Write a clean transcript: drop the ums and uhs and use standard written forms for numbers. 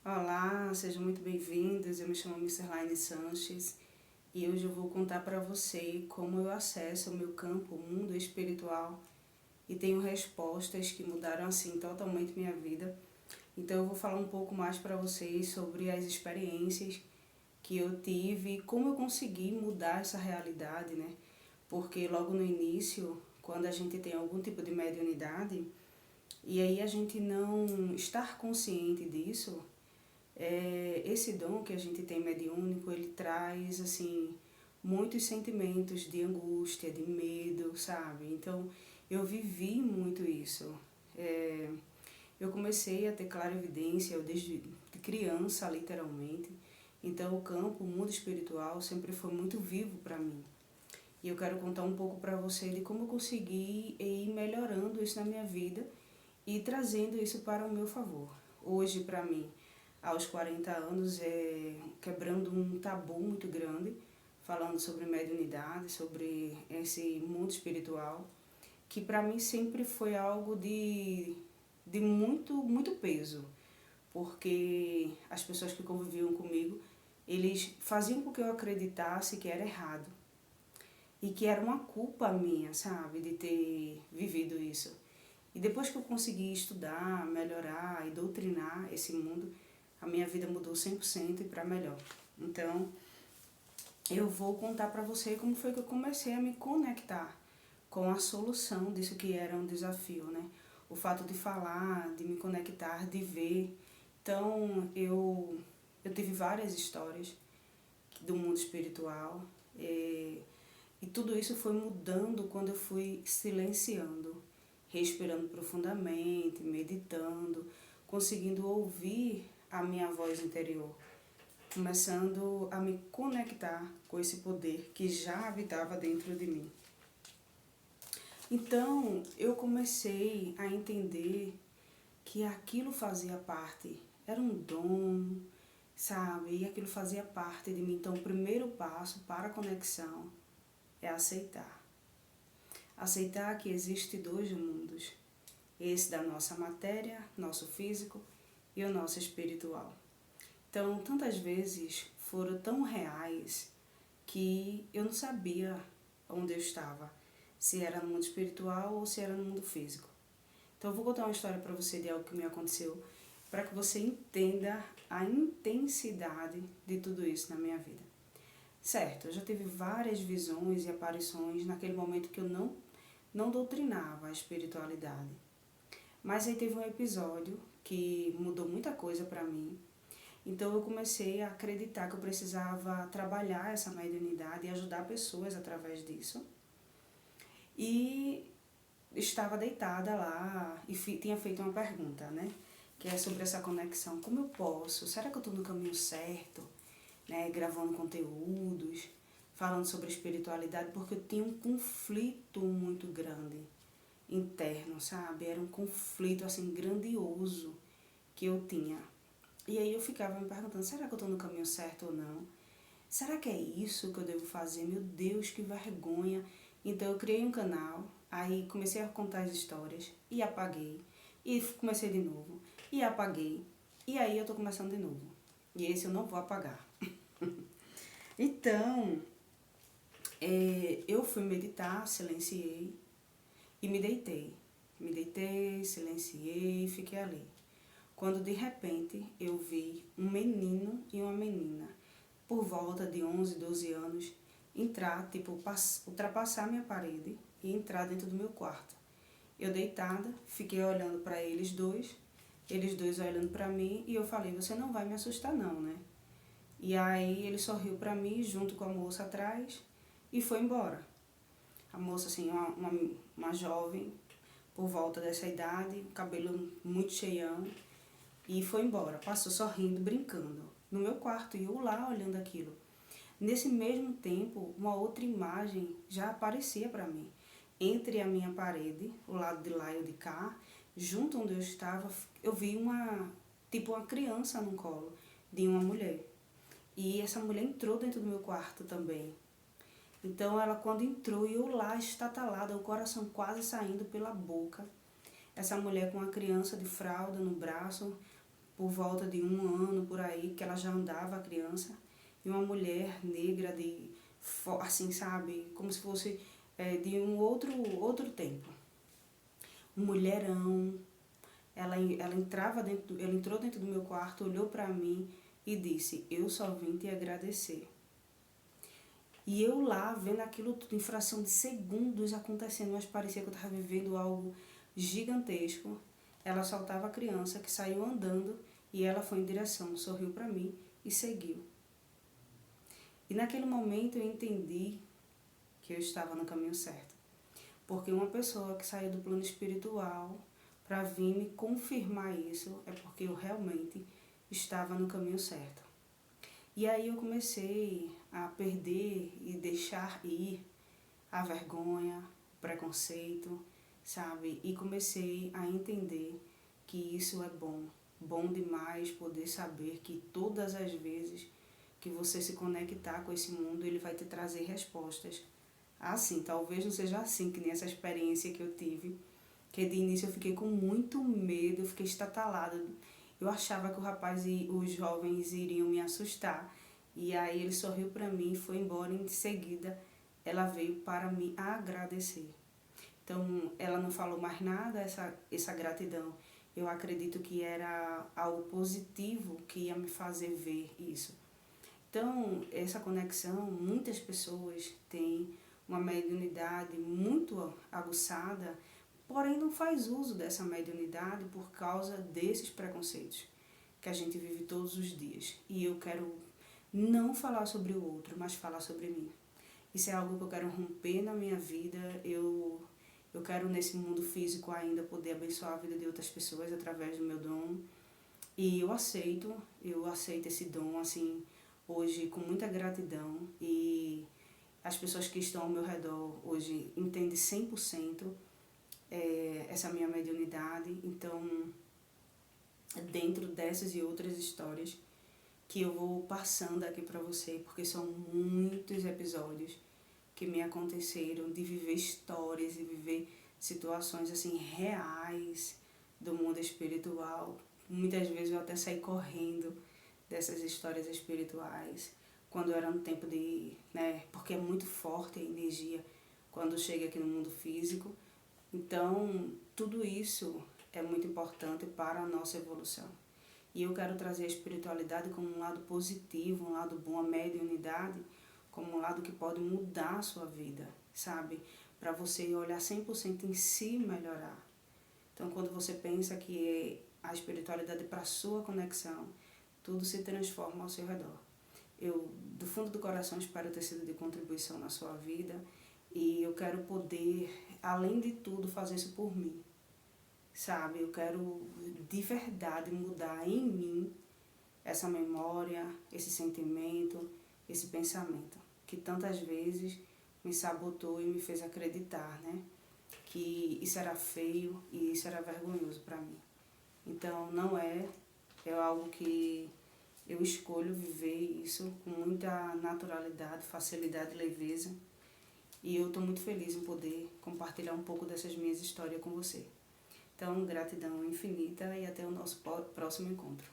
Olá, sejam muito bem-vindos. Eu me chamo Misserlaine Sanches e hoje eu vou contar para você como eu acesso o meu campo, o mundo espiritual, e tenho respostas que mudaram assim totalmente minha vida. Então eu vou falar um pouco mais para vocês sobre as experiências que eu tive, como eu consegui mudar essa realidade, né? Porque logo no início, quando a gente tem algum tipo de mediunidade, e aí a gente não estar consciente disso, esse dom que a gente tem mediúnico, ele traz, assim, muitos sentimentos de angústia, de medo, sabe? Então, eu vivi muito isso. É, eu comecei a ter clarividência desde criança, literalmente. Então, o campo, o mundo espiritual, sempre foi muito vivo para mim. E eu quero contar um pouco para você de como eu consegui ir melhorando isso na minha vida e trazendo isso para o meu favor. Hoje, para mim, aos 40 anos, quebrando um tabu muito grande, falando sobre mediunidade, sobre esse mundo espiritual, que para mim sempre foi algo de muito peso, porque as pessoas que conviviam comigo, eles faziam com que eu acreditasse que era errado e que era uma culpa minha, sabe, de ter vivido isso. E depois que eu consegui estudar, melhorar e doutrinar esse mundo, a minha vida mudou 100% e para melhor. Então, eu vou contar para você como foi que eu comecei a me conectar com a solução disso que era um desafio, né? O fato de falar, de me conectar, de ver. Então, eu tive várias histórias do mundo espiritual, e tudo isso foi mudando quando eu fui silenciando, respirando profundamente, meditando, conseguindo ouvir a minha voz interior, começando a me conectar com esse poder que já habitava dentro de mim. Então eu comecei a entender que aquilo fazia parte, era um dom, sabe? E aquilo fazia parte de mim. Então o primeiro passo para a conexão é aceitar. Aceitar que existe dois mundos, esse da nossa matéria, nosso físico, e o nosso espiritual. Então, tantas vezes foram tão reais que eu não sabia onde eu estava, se era no mundo espiritual ou se era no mundo físico. Então, eu vou contar uma história para você de algo que me aconteceu, para que você entenda a intensidade de tudo isso na minha vida. Certo, eu já tive várias visões e aparições naquele momento que eu não doutrinava a espiritualidade. Mas aí teve um episódio que mudou muita coisa para mim. Então eu comecei a acreditar que eu precisava trabalhar essa mediunidade e ajudar pessoas através disso. E estava deitada lá e tinha feito uma pergunta, né? Que é sobre essa conexão. Como eu posso? Será que eu estou no caminho certo? Né? Gravando conteúdos, falando sobre espiritualidade, porque eu tinha um conflito muito grande interno, sabe? Era um conflito assim grandioso que eu tinha. E aí eu ficava me perguntando, será que eu estou no caminho certo ou não? Será que é isso que eu devo fazer? Meu Deus, que vergonha. Então eu criei um canal, aí comecei a contar as histórias e apaguei. E comecei de novo e apaguei. E aí eu tô começando de novo. E esse eu não vou apagar. Então, eu fui meditar, silenciei e me deitei. Me deitei, silenciei e fiquei ali. Quando de repente eu vi um menino e uma menina, por volta de 11, 12 anos, entrar, tipo, ultrapassar minha parede e entrar dentro do meu quarto. Eu deitada, fiquei olhando para eles dois olhando para mim, e eu falei, você não vai me assustar não, né? E aí ele sorriu para mim, junto com a moça atrás, e foi embora. A moça, assim, uma jovem, por volta dessa idade, cabelo muito cheião, e foi embora. Passou sorrindo, brincando, no meu quarto, e eu lá olhando aquilo. Nesse mesmo tempo, uma outra imagem já aparecia para mim. Entre a minha parede, o lado de lá e o de cá, junto onde eu estava, eu vi uma criança no colo de uma mulher. E essa mulher entrou dentro do meu quarto também. Então ela, quando entrou, e eu lá estatalada, o coração quase saindo pela boca. Essa mulher com uma criança de fralda no braço, por volta de 1 ano, por aí, que ela já andava, a criança, e uma mulher negra assim, sabe, como se fosse de um outro tempo. Um mulherão, ela entrou dentro do meu quarto, olhou para mim e disse, eu só vim te agradecer. E eu lá, vendo aquilo tudo em fração de segundos acontecendo, mas parecia que eu estava vivendo algo gigantesco. Ela soltava a criança, que saiu andando, e ela foi em direção, sorriu para mim e seguiu. E naquele momento eu entendi que eu estava no caminho certo. Porque uma pessoa que saiu do plano espiritual para vir me confirmar isso é porque eu realmente estava no caminho certo. E aí eu comecei a perder e deixar ir a vergonha, o preconceito, sabe? E comecei a entender que isso é bom. Bom demais poder saber que todas as vezes que você se conectar com esse mundo, ele vai te trazer respostas. Assim, talvez não seja assim, que nem essa experiência que eu tive, que de início eu fiquei com muito medo, eu fiquei estatalada. Eu achava que o rapaz e os jovens iriam me assustar. E aí ele sorriu para mim e foi embora. Em seguida, ela veio para me agradecer. Então, ela não falou mais nada, essa gratidão. Eu acredito que era algo positivo que ia me fazer ver isso. Então, essa conexão, muitas pessoas têm uma mediunidade muito aguçada, porém não faz uso dessa mediunidade por causa desses preconceitos que a gente vive todos os dias. E eu quero não falar sobre o outro, mas falar sobre mim. Isso é algo que eu quero romper na minha vida. Eu quero nesse mundo físico ainda poder abençoar a vida de outras pessoas através do meu dom. E eu aceito esse dom, assim, hoje com muita gratidão. E as pessoas que estão ao meu redor hoje entendem 100% essa minha mediunidade. Então, dentro dessas e outras histórias que eu vou passando aqui para você, porque são muitos episódios que me aconteceram de viver histórias e viver situações assim reais do mundo espiritual. Muitas vezes eu até saí correndo dessas histórias espirituais quando era no tempo porque é muito forte a energia quando chega aqui no mundo físico. Então, tudo isso é muito importante para a nossa evolução. E eu quero trazer a espiritualidade como um lado positivo, um lado bom, a mediunidade como um lado que pode mudar a sua vida, sabe? Para você olhar 100% em si e melhorar. Então, quando você pensa que a espiritualidade é para a sua conexão, tudo se transforma ao seu redor. Eu, do fundo do coração, espero ter sido de contribuição na sua vida e eu quero poder, além de tudo, fazer isso por mim. Sabe, eu quero de verdade mudar em mim essa memória, esse sentimento, esse pensamento, que tantas vezes me sabotou e me fez acreditar, né? Que isso era feio e isso era vergonhoso para mim. Então, não é algo que eu escolho viver isso com muita naturalidade, facilidade e leveza. E eu estou muito feliz em poder compartilhar um pouco dessas minhas histórias com você. Então, gratidão infinita e até o nosso próximo encontro.